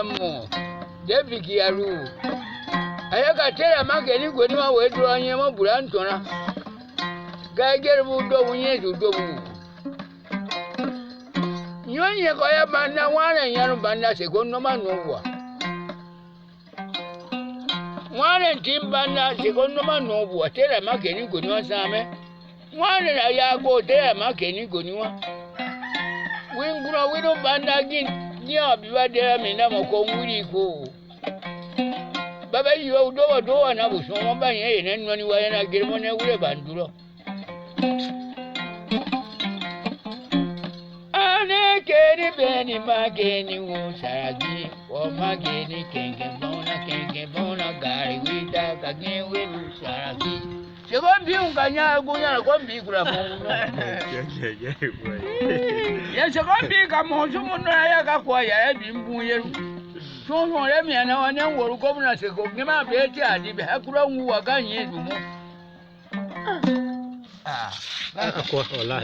mo. Debi kiaru. Ayaka tera mageni goni wa wedu anye mo bulantona. Gager bu do bunye do bu. Nyonye ko ya banda wana nyanu banda se gonno manwa. Wana timbanda se gonno manwa tera mageni goni wa same. Wana ya go tera mageni goni wa. Wingura wido banda gin nya biwa dera mina moko nguri ko. Baba yo do na bu so mo ba yen ne noni wa na girmo ne wure banduro. Ane keni beni mageni wo saragi o mageni kenge bona gari wida kage we saragi. Sego bi unganya gunya ko bi kura mo no. Ya sego bi ka mo so mo no ya ka ko ya bi mbu ye. So so le mi na wa ne woru ko na sego ni ma be ti adi be akura nwu wa ga yin du mo. Ah. Ko wallahi